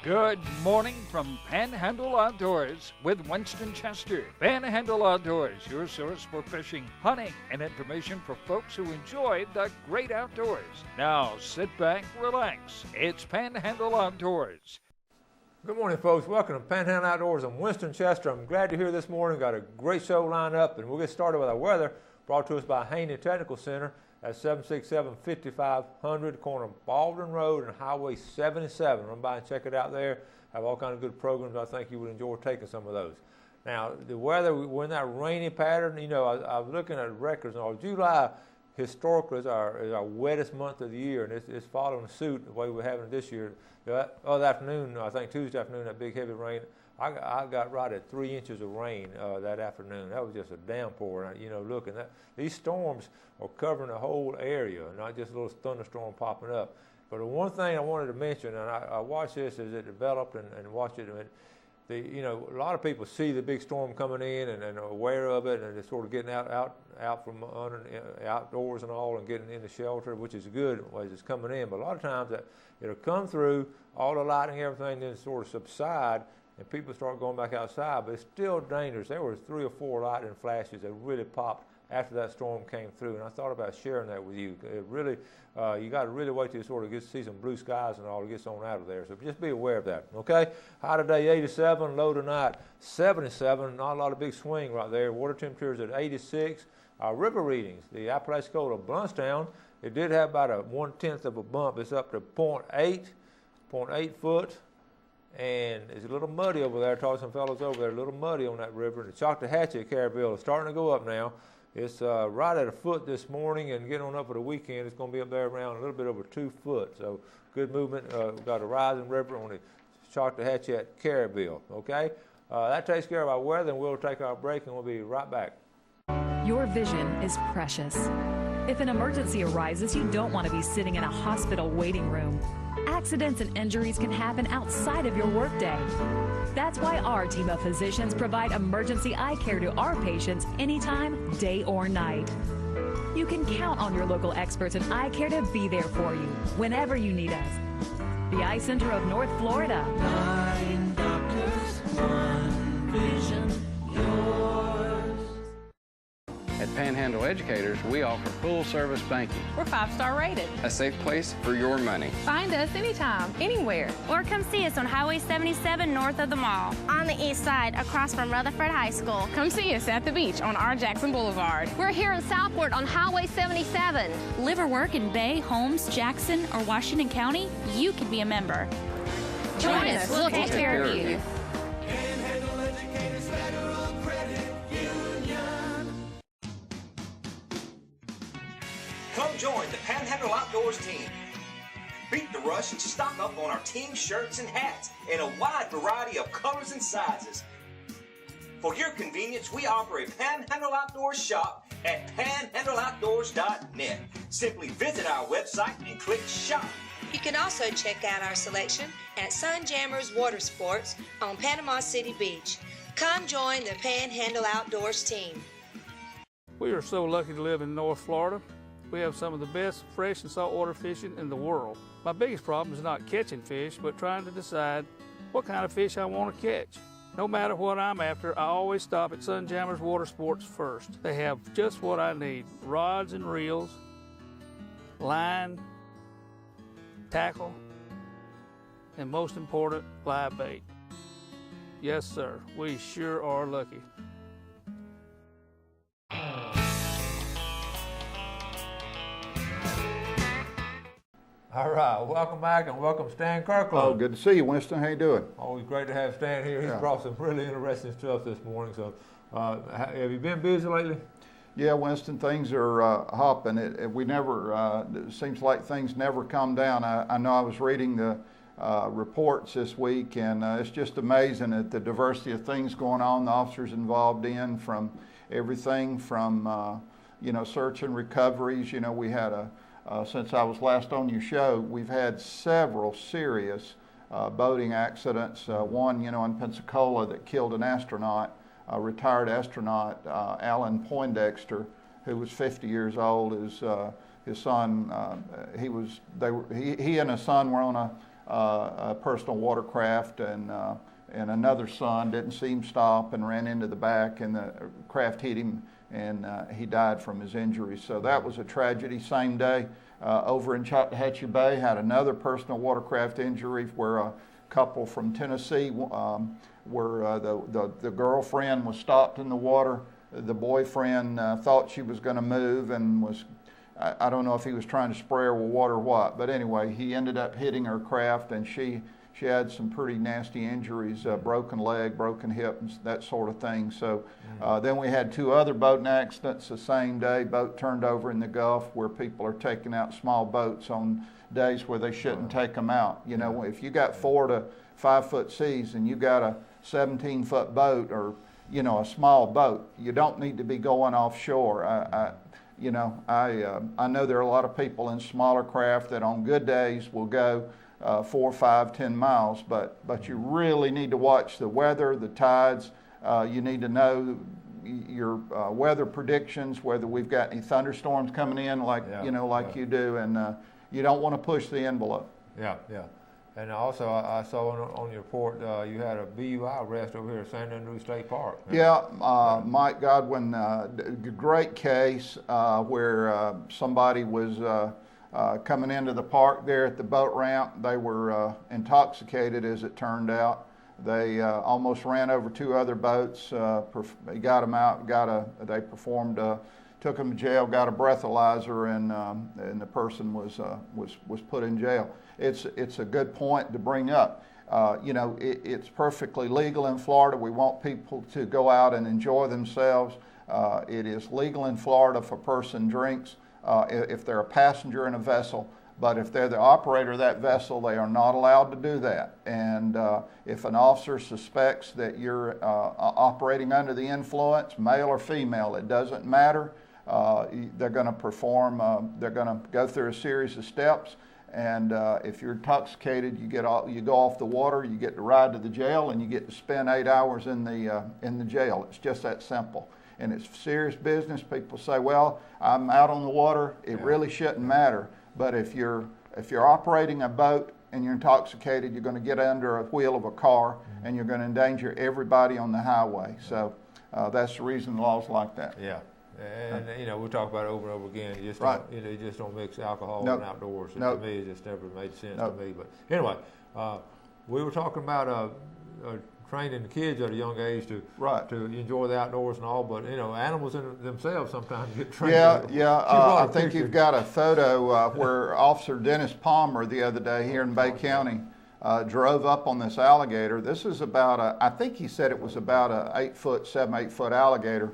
Good morning from Panhandle Outdoors with Winston Chester. Panhandle Outdoors, your source for fishing, hunting, and information for folks who enjoy the great outdoors. Now sit back, relax. It's Panhandle Outdoors. Good morning, folks. Welcome to Panhandle Outdoors. I'm Winston Chester. I'm glad you're here this morning. Got a great show lined up, and we'll get started with our weather, brought to us by Haney Technical Center at 767-5500, corner of Baldwin Road and Highway 77. Run by and check it out there. Have all kinds of good programs. I think you would enjoy taking some of those. Now, the weather, we're in that rainy pattern. You know, I was looking at records. July historically is our wettest month of the year, and it's following suit the way we're having it this year. The other afternoon, I think Tuesday afternoon, that big heavy rain, I got right at 3 inches of rain that afternoon. That was just a downpour. You know, looking at these storms are covering the whole area, not just a little thunderstorm popping up. But the one thing I wanted to mention, and I watched this as it developed and watched it. You know, a lot of people see the big storm coming in and are aware of it, and they're sort of getting out from under outdoors and all, and getting in the shelter, which is good as it's coming in. But a lot of times that it'll come through, all the lighting, everything, then sort of subside, and people start going back outside. But it's still dangerous. There were 3 or 4 lightning flashes that really popped after that storm came through, and I thought about sharing that with you. It really, you got to really wait till you sort of see some blue skies and all to get on out of there. So just be aware of that, okay? High today 87, low tonight 77. Not a lot of big swing right there. Water temperatures at 86. Our river readings, the Apalachicola Bluntstown, it did have about a 1/10 of a bump. It's up to 0.8 foot. And it's a little muddy over there. I talked to some fellows over there, a little muddy on that river. And the Choctahatchee at Carabelle is starting to go up now. It's right at a foot this morning, and getting on up for the weekend, it's going to be up there around a little bit over 2 foot. So good movement. We've got a rising river on the Choctahatchee at Carabelle, okay? That takes care of our weather, and we'll take our break, and we'll be right back. Your vision is precious. If an emergency arises, you don't want to be sitting in a hospital waiting room. Accidents and injuries can happen outside of your workday. That's why our team of physicians provide emergency eye care to our patients anytime, day or night. You can count on your local experts in eye care to be there for you whenever you need us. The Eye Center of North Florida. 9 doctors, 1 vision, yours. At Panhandle Educators, we offer full-service banking. We're 5-star rated. A safe place for your money. Find us anytime, anywhere. Or come see us on Highway 77 north of the mall. On the east side, across from Rutherford High School. Come see us at the beach on R. Jackson Boulevard. We're here in Southport on Highway 77. Live or work in Bay, Holmes, Jackson, or Washington County? You can be a member. Join us. We'll take care of you. Come join the Panhandle Outdoors team. Beat the rush and stock up on our team shirts and hats in a wide variety of colors and sizes. For your convenience, we offer a Panhandle Outdoors shop at panhandleoutdoors.net. Simply visit our website and click shop. You can also check out our selection at Sunjammers Water Sports on Panama City Beach. Come join the Panhandle Outdoors team. We are so lucky to live in North Florida. We have some of the best fresh and saltwater fishing in the world. My biggest problem is not catching fish, but trying to decide what kind of fish I want to catch. No matter what I'm after, I always stop at Sunjammers Water Sports first. They have just what I need: rods and reels, line, tackle, and most important, live bait. Yes, sir, we sure are lucky. All right, welcome back, and welcome Stan Kirkland. Oh, good to see you, Winston. How you doing? Always great to have Stan here. He's brought some really interesting stuff this morning. So, have you been busy lately? Yeah, Winston, things are hopping. It seems like things never come down. I know I was reading the reports this week, and it's just amazing at the diversity of things going on, the officers involved in, from everything from, search and recoveries. We had since I was last on your show, we've had several serious boating accidents. One, in Pensacola that killed an astronaut, a retired astronaut, Alan Poindexter, who was 50 years old. His son, he and his son were on a personal watercraft, and another son didn't see him stop and ran into the back, and the craft hit him, and he died from his injuries. So that was a tragedy. Same day, over in Chattahoochee Bay, had another personal watercraft injury where a couple from Tennessee, where the girlfriend was stopped in the water. The boyfriend thought she was going to move and was, I don't know if he was trying to spray her with water or what, but anyway, he ended up hitting her craft, and she had some pretty nasty injuries, broken leg, broken hip, and that sort of thing. So then we had 2 other boating accidents the same day. Boat turned over in the Gulf, where people are taking out small boats on days where they shouldn't take them out. You know, if you got 4 to 5 foot seas and you got a 17-foot boat, or you know, a small boat, you don't need to be going offshore. I know there are a lot of people in smaller craft that on good days will go 4, 5, 10 miles, but you really need to watch the weather, the tides. You need to know your weather predictions, whether we've got any thunderstorms coming in, like you do, and you don't want to push the envelope. Yeah. And also, I saw on your report you had a BUI arrest over here at San Andrew State Park. Yeah, Mike Godwin, great case where somebody was coming into the park there at the boat ramp. They were intoxicated, as it turned out. They almost ran over 2 other boats. They got them out. They performed. Took them to jail. Got a breathalyzer, and the person was put in jail. It's a good point to bring up. It's perfectly legal in Florida. We want people to go out and enjoy themselves. It is legal in Florida if a person drinks, if they're a passenger in a vessel. But if they're the operator of that vessel, they are not allowed to do that. And if an officer suspects that you're operating under the influence, male or female, it doesn't matter. They're going to perform, they're going to go through a series of steps. And if you're intoxicated, you go off the water, you get to ride to the jail, and you get to spend 8 hours in the jail. It's just that simple. And it's serious business. People say, well, I'm out on the water. It really shouldn't matter. But if you're operating a boat and you're intoxicated, you're going to get under a wheel of a car, and you're going to endanger everybody on the highway. So that's the reason the law's like that. Yeah. And we talk about it over and over again. You just don't mix alcohol and outdoors. To me, it just never made sense to me. But anyway, we were talking about training the kids at a young age to enjoy the outdoors and all. But animals in themselves sometimes get trained. I think you've got a photo where Officer Dennis Palmer the other day here in Bay County drove up on this alligator. This is about I think he said it was about a 7-8 foot alligator.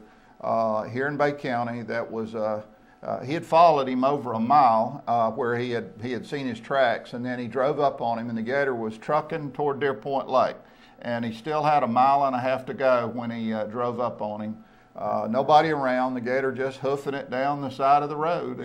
Here in Bay County, that was he had followed him over a mile where he had seen his tracks, and then he drove up on him, and the gator was trucking toward Deer Point Lake, and he still had a mile and a half to go when he drove up on him. Nobody around, the gator just hoofing it down the side of the road.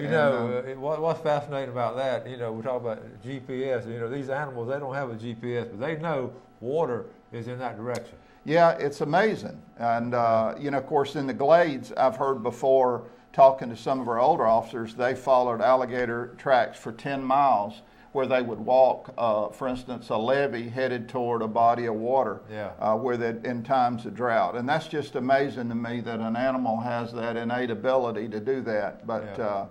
What's fascinating about that, we talk about GPS. These animals, they don't have a GPS, but they know water is in that direction. Yeah, it's amazing. And, of course, in the Glades, I've heard before, talking to some of our older officers, they followed alligator tracks for 10 miles where they would walk, for instance, a levee headed toward a body of water where they in times of drought. And that's just amazing to me that an animal has that innate ability to do that. But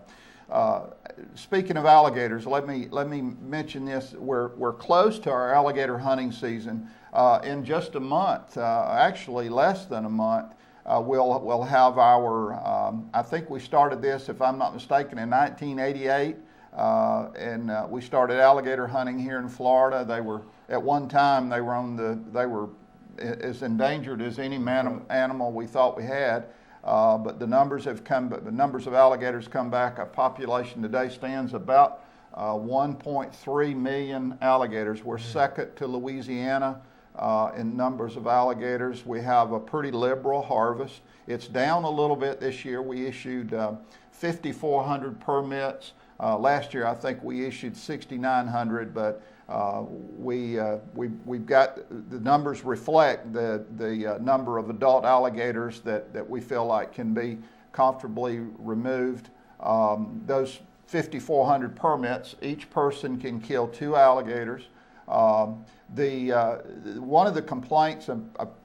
speaking of alligators, let me mention this. We're close to our alligator hunting season. In just a month, actually less than a month, we'll have our, I think we started this, if I'm not mistaken, in 1988, and we started alligator hunting here in Florida. They were, at one time, they were as endangered as any animal we thought we had, but the numbers of alligators come back. Our population today stands about 1.3 million alligators. We're second to Louisiana in numbers of alligators. We have a pretty liberal harvest. It's down a little bit this year. We issued 5,400 permits. Last year, I think we issued 6,900, but we've got the numbers reflect the number of adult alligators that we feel like can be comfortably removed. Those 5,400 permits, each person can kill 2 alligators. One of the complaints,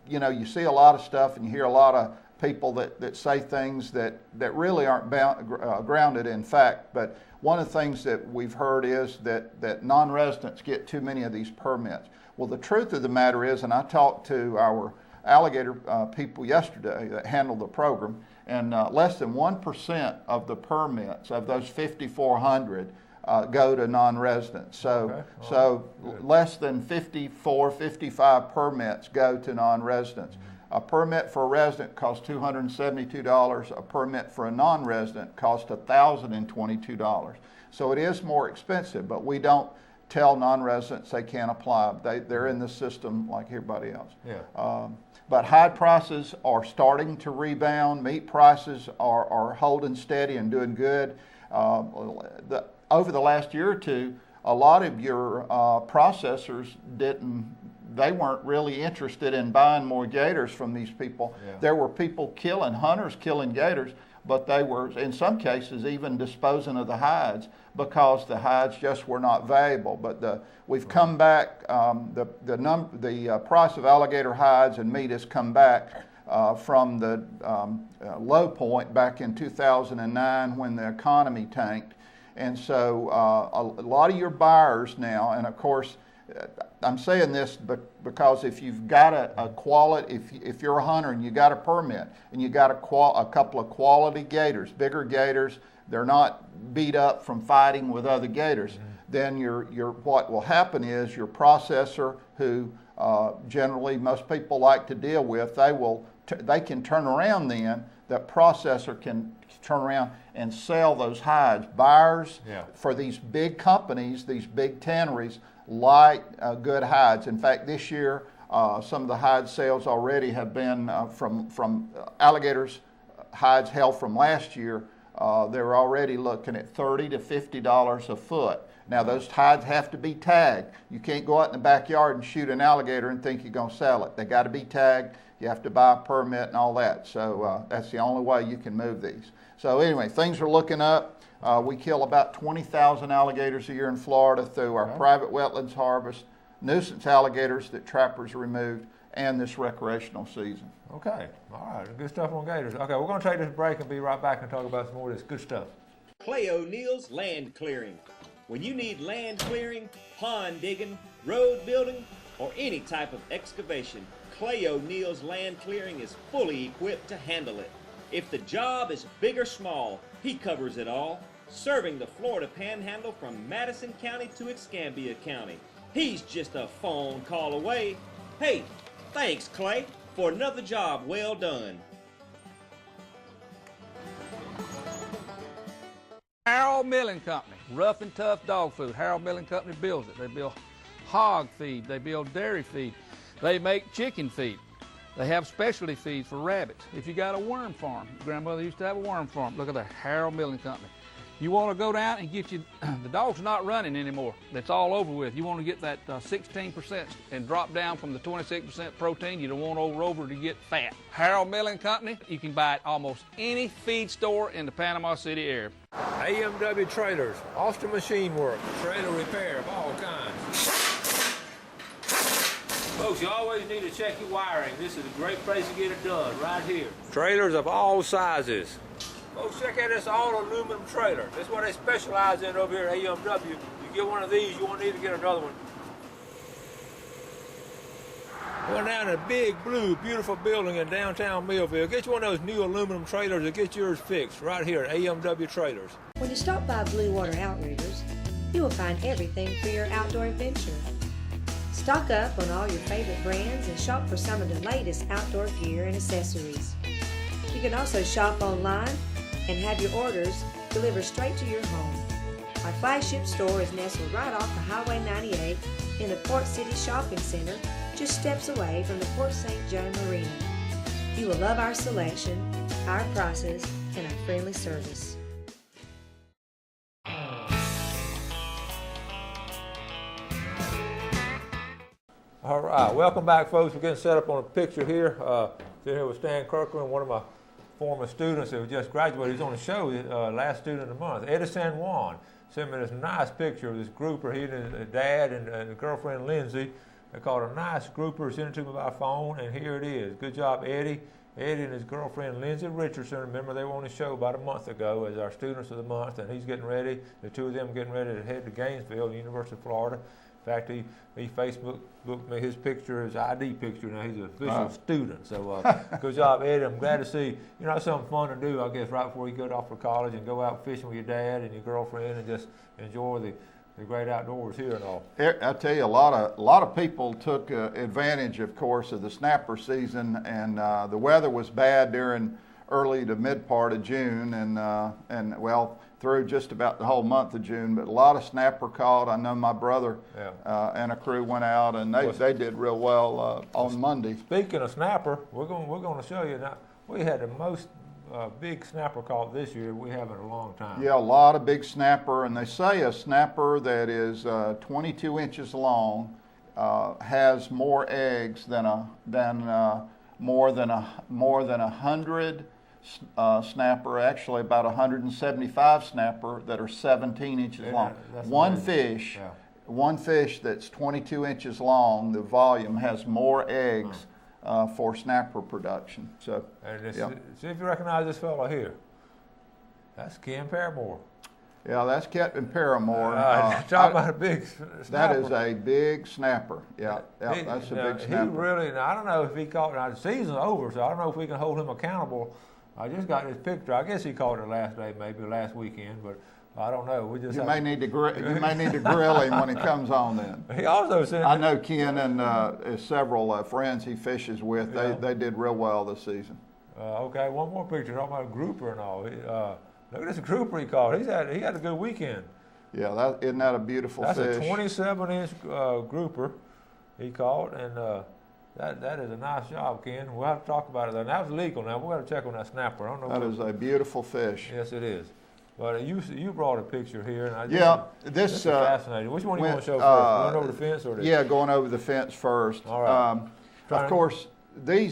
you know, you see a lot of stuff and you hear a lot of people that say things that really aren't grounded in fact, but one of the things that we've heard is that non-residents get too many of these permits. Well, the truth of the matter is, and I talked to our alligator people yesterday that handle the program, and less than 1% of the permits of those 5,400 go to non-residents. So, less than 54, 55 permits go to non-residents. A permit for a resident costs $272. A permit for a non-resident costs $1,022. So it is more expensive, but we don't tell non-residents they can't apply. They're in the system like everybody else. Yeah. But hide prices are starting to rebound. Meat prices are holding steady and doing good. Over the last year or two, a lot of your processors they weren't really interested in buying more gators from these people. Yeah. There were people hunters killing gators, but they were, in some cases, even disposing of the hides because the hides just were not valuable. But we've come back, the price of alligator hides and meat has come back from the low point back in 2009 when the economy tanked. And so a lot of your buyers now, and of course, I'm saying this because if you've got a quality, if you're a hunter and you got a permit and you got a couple of quality gators, bigger gators, they're not beat up from fighting with other gators, then what will happen is your processor, who generally most people like to deal with, they can turn around then. That processor can turn around and sell those hides. Buyers for these big companies, these big tanneries, like good hides. In fact, this year, some of the hide sales already have been from alligators hides held from last year. They're already looking at $30 to $50 a foot. Now, those hides have to be tagged. You can't go out in the backyard and shoot an alligator and think you're going to sell it. They got to be tagged. You have to buy a permit and all that. So that's the only way you can move these. So anyway, things are looking up. We kill about 20,000 alligators a year in Florida through our private wetlands harvest, nuisance alligators that trappers removed, and this recreational season. Okay, all right, good stuff on gators. Okay, we're going to take this break and be right back and talk about some more of this good stuff. Clay O'Neill's Land Clearing. When you need land clearing, pond digging, road building, or any type of excavation, Clay O'Neill's Land Clearing is fully equipped to handle it. If the job is big or small, he covers it all, serving the Florida Panhandle from Madison County to Escambia County. He's just a phone call away. Hey, thanks, Clay, for another job well done. Harold Milling Company, rough and tough dog food. Harold Milling Company builds it. They build hog feed, they build dairy feed, they make chicken feed. They have specialty feeds for rabbits. If you got a worm farm, grandmother used to have a worm farm. Look at the Harold Milling Company. You want to go down and get the dog's not running anymore. That's all over with. You want to get that 16% and drop down from the 26% protein. You don't want over to get fat. Harold Milling Company, you can buy at almost any feed store in the Panama City area. AMW Trailers, Austin Machine Work, trailer repair of all kinds. Folks, you always need to check your wiring. This is a great place to get it done, right here. Trailers of all sizes. Folks, check out this all aluminum trailer. That's what they specialize in over here at AMW. You get one of these, you won't need to get another one. Going down in a big, blue, beautiful building in downtown Millville. Get you one of those new aluminum trailers and get yours fixed right here at AMW Trailers. When you stop by Blue Water Outriggers, you will find everything for your outdoor adventure. Stock up on all your favorite brands and shop for some of the latest outdoor gear and accessories. You can also shop online and have your orders delivered straight to your home. Our flagship store is nestled right off of Highway 98 in the Port City Shopping Center, just steps away from the Port St. Joe Marina. You will love our selection, our prices, and our friendly service. All right, welcome back, folks. We're getting set up on a picture here. Sitting here with Stan Kirkland, one of my former students who just graduated. He's on the show, last student of the month, Eddie San Juan. sent me this nice picture of this grouper. He and his dad and his girlfriend Lindsay. They called a nice grouper, sent it to me by phone, and here it is. Good job, Eddie. Eddie and his girlfriend Lindsay Richardson. Remember, they were on the show about a month ago as our students of the month, and he's getting ready. The two of them getting ready to head to Gainesville, the University of Florida. In fact, he Facebooked me his picture, his ID picture. Now he's an official student. So good job, Eddie. I'm glad to see. You know, that's something fun to do, I guess, right before you go off for college and go out fishing with your dad and your girlfriend and just enjoy the great outdoors here and all. I tell you, a lot of people took advantage, of course, of the snapper season, and the weather was bad during early to mid part of June, and well, through just about the whole month of June. But a lot of snapper caught. I know my brother and a crew went out, and they did real well on Monday. Speaking of snapper, we're going to show you now. We had the most big snapper caught this year we have in a long time. Yeah, a lot of big snapper, and they say a snapper that is 22 inches long has more eggs than more than 100 snapper, actually about 175 snapper that are 17 inches long. One fish that's 22 inches long, the volume has more eggs for snapper production. So, see if you recognize this fellow here. That's Ken Paramore. Yeah, that's Captain Paramore. Talk about a big snapper. That is a big snapper. Yeah, that's a big snapper. He really, I don't know if he caught, now the season's over, so I don't know if we can hold him accountable. I just got this picture. I guess he caught it last day, maybe last weekend, but I don't know. We just you may need to grill him when he comes on. Then he also said I know Ken and several friends he fishes with. They did real well this season. Okay, one more picture. Talking about a grouper and all. Look at this grouper he caught. He had a good weekend. Yeah, isn't that a beautiful fish? That's a 27-inch grouper he caught, and that is a nice job, Ken. We'll have to talk about it though. That was legal. Now we'll have to check on that snapper. I don't know. That is a beautiful fish. Yes, it is. But you brought a picture here, and this is fascinating. Which one do you want to show first? Going over the fence, or yeah, going over the fence first. All right. Of course, there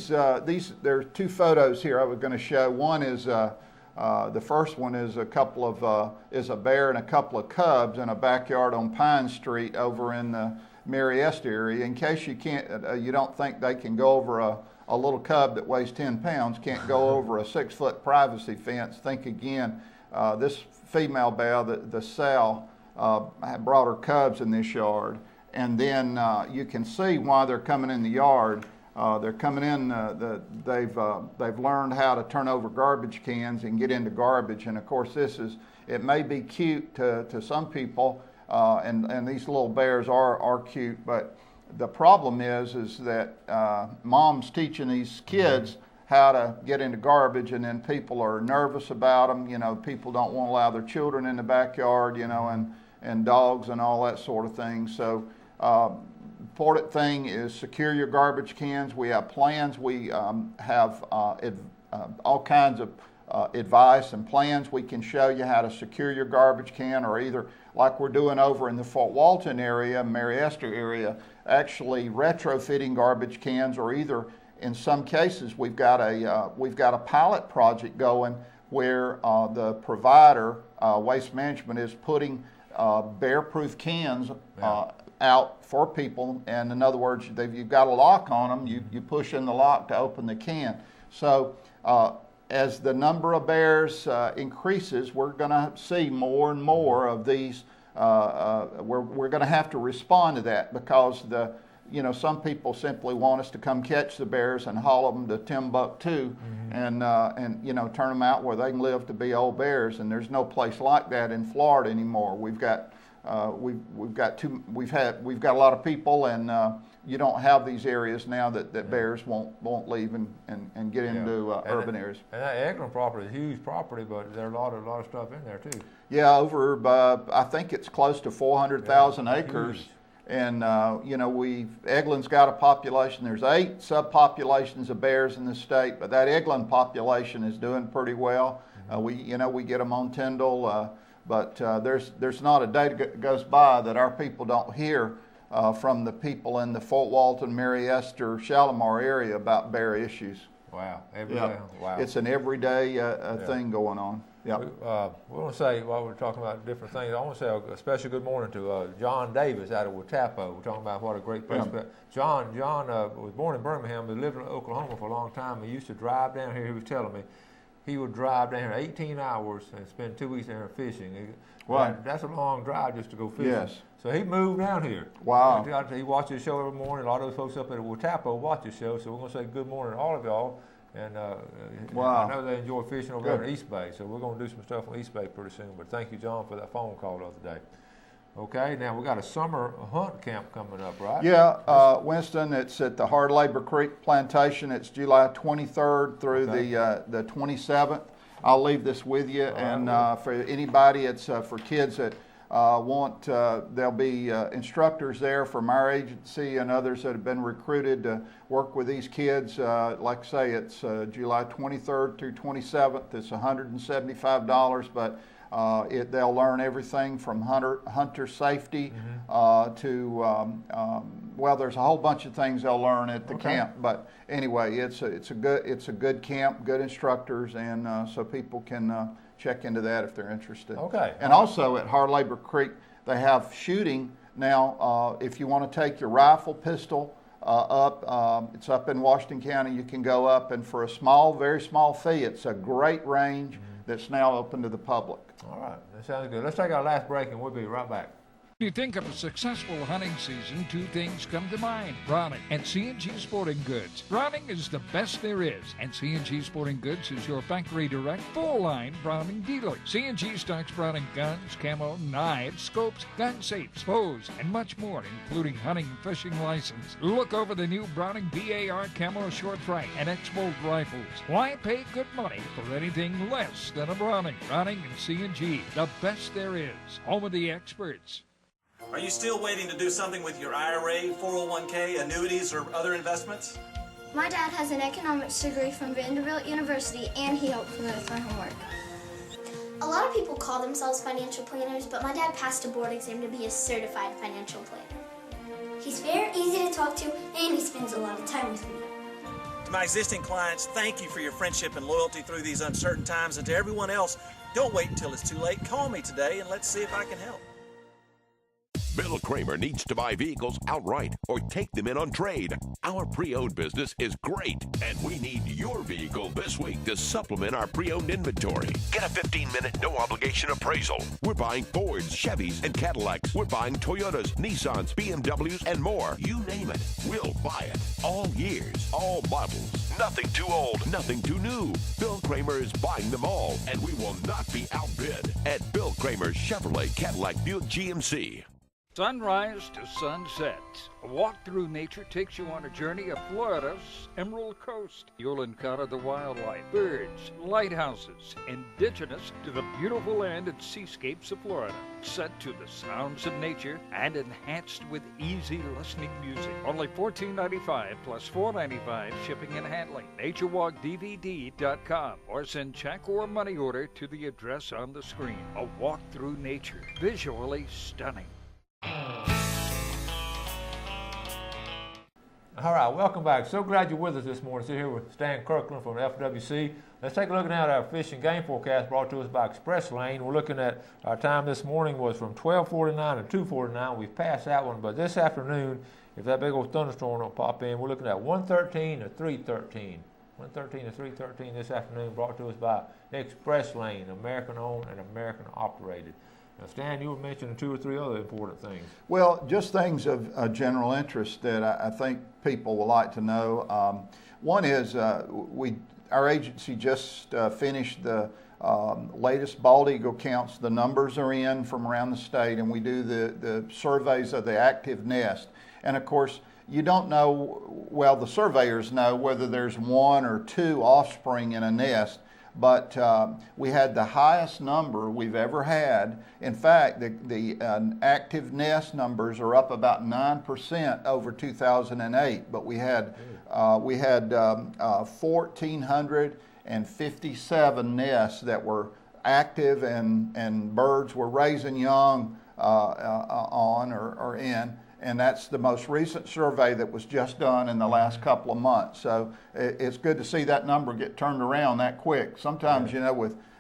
are two photos here I was going to show. One is the first one is a bear and a couple of cubs in a backyard on Pine Street over in the Marietta area. In case you don't think they can go over a little cub that weighs 10 pounds, can't go over a 6-foot privacy fence. Think again. This female bear, the sow, brought her cubs in this yard, and then you can see why they're coming in the yard. They're coming in. They've learned how to turn over garbage cans and get into garbage. And of course, it may be cute to some people, and these little bears are cute. But the problem is that mom's teaching these kids how to get into garbage, and then people are nervous about them. You know, people don't want to allow their children in the backyard. You know, and dogs and all that sort of thing. So. Important thing is secure your garbage cans. We have plans. We have all kinds of advice and plans. We can show you how to secure your garbage can, or either like we're doing over in the Fort Walton area, Marietta area, actually retrofitting garbage cans, or either in some cases we've got a pilot project going where the provider, Waste Management, is putting bear-proof cans out for people, and in other words, you've got a lock on them. You push in the lock to open the can. So as the number of bears increases, we're going to see more and more of these. We're going to have to respond to that, because some people simply want us to come catch the bears and haul them to Timbuktu, and turn them out where they can live to be old bears. And there's no place like that in Florida anymore. We've got a lot of people, and you don't have these areas now that bears won't leave and get into urban areas. And that Eglin property is a huge property, but there's a lot of stuff in there too. Yeah, over I think it's close to 400,000 acres. Huge. And Eglin's got a population. There's 8 subpopulations of bears in the state, but that Eglin population is doing pretty well. We get them on Tyndall. But there's not a day that goes by that our people don't hear from the people in the Fort Walton, Marietta, Shalimar area about bear issues. Wow, every day. Wow. It's an everyday thing going on. Yeah. We want to say, while we're talking about different things, I want to say a special good morning to John Davis out of Watapo. We're talking about what a great place. Yeah. John was born in Birmingham, but lived in Oklahoma for a long time. He used to drive down here. He was telling me he would drive down here 18 hours and spend 2 weeks down here fishing. Wow. That's a long drive just to go fishing. Yes. So he moved down here. Wow. He watches the show every morning. A lot of those folks up at Watapo watch the show. So we're going to say good morning to all of y'all. And wow. I know they enjoy fishing over there in East Bay, so we're going to do some stuff on East Bay pretty soon. But thank you, John, for that phone call the other day. Okay, now we got a summer hunt camp coming up, right? Yeah, Winston, it's at the Hard Labor Creek Plantation. It's July 23rd through the 27th. I'll leave this with you, and for anybody, it's for kids that there'll be instructors there from our agency and others that have been recruited to work with these kids. Like I say, it's July 23rd through 27th. It's $175, but they'll learn everything from hunter safety to well, there's a whole bunch of things they'll learn at the camp. But anyway, it's a good camp, good instructors, and so people can check into that if they're interested. Okay. And also at Hard Labor Creek, they have shooting now. If you want to take your rifle, pistol up, it's up in Washington County. You can go up, and for a very small fee, it's a great range that's now open to the public. All right, that sounds good. Let's take our last break, and we'll be right back. When you think of a successful hunting season, two things come to mind: Browning and C&G Sporting Goods. Browning is the best there is, and C&G Sporting Goods is your factory direct, full-line Browning dealer. C&G stocks Browning guns, camo, knives, scopes, gun safes, bows, and much more, including hunting and fishing license. Look over the new Browning BAR camo short track and X-Bolt rifles. Why pay good money for anything less than a Browning? Browning and C&G, the best there is. Home of the experts. Are you still waiting to do something with your IRA, 401k, annuities, or other investments? My dad has an economics degree from Vanderbilt University, and he helped me with my homework. A lot of people call themselves financial planners, but my dad passed a board exam to be a certified financial planner. He's very easy to talk to, and he spends a lot of time with me. To my existing clients, thank you for your friendship and loyalty through these uncertain times, and to everyone else, don't wait until it's too late. Call me today, and let's see if I can help. Bill Kramer needs to buy vehicles outright or take them in on trade. Our pre-owned business is great, and we need your vehicle this week to supplement our pre-owned inventory. Get a 15-minute no-obligation appraisal. We're buying Fords, Chevys, and Cadillacs. We're buying Toyotas, Nissans, BMWs, and more. You name it, we'll buy it. All years, all models. Nothing too old, nothing too new. Bill Kramer is buying them all, and we will not be outbid at Bill Kramer's Chevrolet, Cadillac, Buick, GMC. Sunrise to sunset. A walk through nature takes you on a journey of Florida's Emerald Coast. You'll encounter the wildlife, birds, lighthouses, indigenous to the beautiful land and seascapes of Florida. Set to the sounds of nature and enhanced with easy listening music. Only $14.95 plus $4.95 shipping and handling. NatureWalkDVD.com or send check or money order to the address on the screen. A walk through nature. Visually stunning. All right, welcome back. So glad you're with us this morning. Sit here with Stan Kirkland from FWC. Let's take a look now at our fish and game forecast brought to us by Express Lane. We're looking at our time this morning was from 12:49 to 2:49. We've passed that one, but this afternoon, if that big old thunderstorm don't pop in, we're looking at 113 to 313. 113 to 313 this afternoon, brought to us by Express Lane, American owned and American operated. Now, Stan, you were mentioning 2 or 3 other important things. Well, just things of general interest that I think people will like to know. One is our agency just finished the latest bald eagle counts. The numbers are in from around the state, and we do the surveys of the active nest. And of course, you don't know, well, the surveyors know whether there's 1 or 2 offspring in a nest. But we had the highest number we've ever had. In fact, the active nest numbers are up about 9% over 2008. But we had 1,457 nests that were active, and birds were raising young on or in. And that's the most recent survey that was just done in the last couple of months. So it's good to see that number get turned around that quick. Sometimes, you know,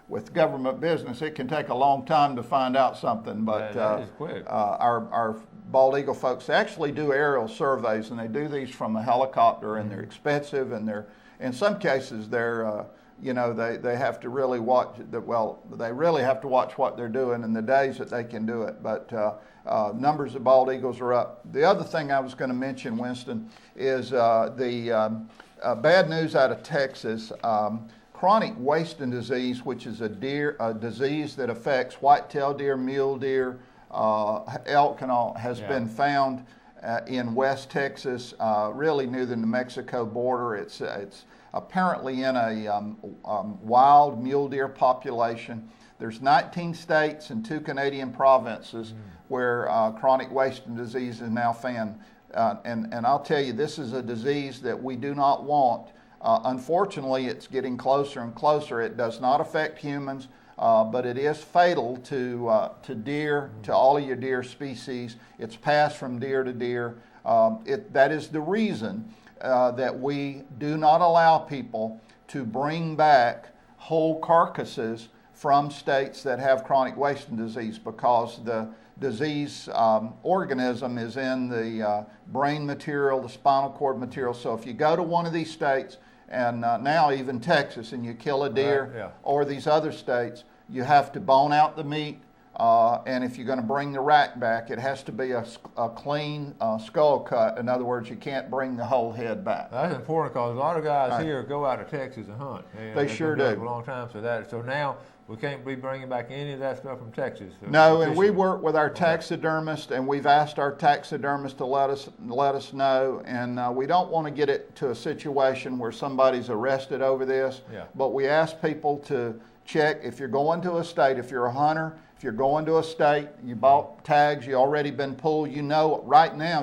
with government business, it can take a long time to find out something. But that is quick. Our bald eagle folks actually do aerial surveys, and they do these from a helicopter, and they're expensive, and in some cases they're they have to really watch they really have to watch what they're doing in the days that they can do it. But numbers of bald eagles are up. The other thing I was going to mention, Winston, is the bad news out of Texas. Chronic wasting disease, which is a disease that affects white-tailed deer, mule deer, elk and all, has been found in West Texas, really near the New Mexico border. It's apparently in a wild mule deer population. There's 19 states and 2 Canadian provinces where chronic wasting disease is now found. And I'll tell you, this is a disease that we do not want. Unfortunately, it's getting closer and closer. It does not affect humans, but it is fatal to deer, to all of your deer species. It's passed from deer to deer. That is the reason that we do not allow people to bring back whole carcasses from states that have chronic wasting disease, because the disease organism is in the brain material, the spinal cord material. So if you go to one of these states, and now even Texas, and you kill a deer, or these other states, you have to bone out the meat, and if you're going to bring the rack back, it has to be a clean skull cut. In other words, you can't bring the whole head back. That's important, because a lot of guys here go out to Texas and hunt. They sure do. For a long time, so now we can't be bringing back any of that stuff from Texas. No, and we work with our taxidermist, and we've asked our taxidermist to let us know, and we don't want to get it to a situation where somebody's arrested over this. But we ask people to check if you're going to a state, if you're a hunter, if you're going to a state, you bought tags, you already been pulled, right now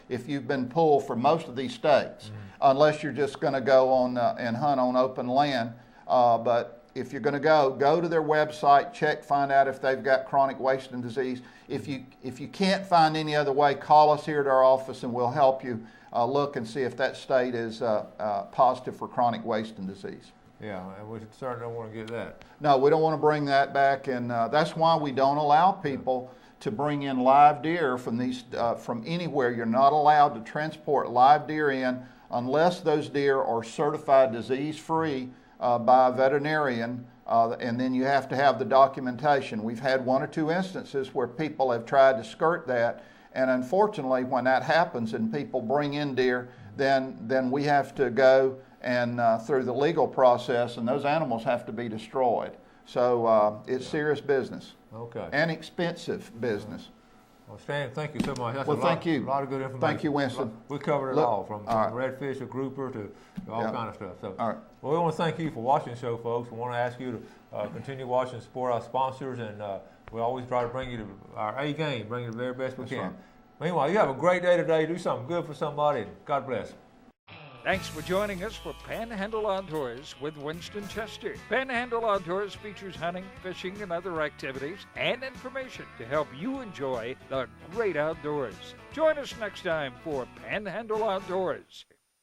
if you've been pulled for most of these states, unless you're just going to go on and hunt on open land. But if you're going to go to their website, check, find out if they've got chronic wasting disease. If you can't find any other way, call us here at our office, and we'll help you look and see if that state is positive for chronic wasting disease. Yeah, and we certainly don't want to get that. No, we don't want to bring that back, and that's why we don't allow people to bring in live deer from anywhere. You're not allowed to transport live deer in unless those deer are certified disease-free by a veterinarian, and then you have to have the documentation. We've had 1 or 2 instances where people have tried to skirt that, and unfortunately, when that happens and people bring in deer, then we have to go and through the legal process, and those animals have to be destroyed. So it's serious business. Okay. And expensive business. Well, Stan, thank you so much. That's thank you. A lot of good information. Thank you, Winston. We covered it all, from redfish to grouper to all kind of stuff. So, well, we want to thank you for watching the show, folks. We want to ask you to continue watching and support our sponsors, and we always try to bring you to our A game, bring you the very best we can. Right. Meanwhile, you have a great day today. Do something good for somebody, and God bless. Thanks for joining us for Panhandle Outdoors with Winston Chester. Panhandle Outdoors features hunting, fishing, and other activities and information to help you enjoy the great outdoors. Join us next time for Panhandle Outdoors.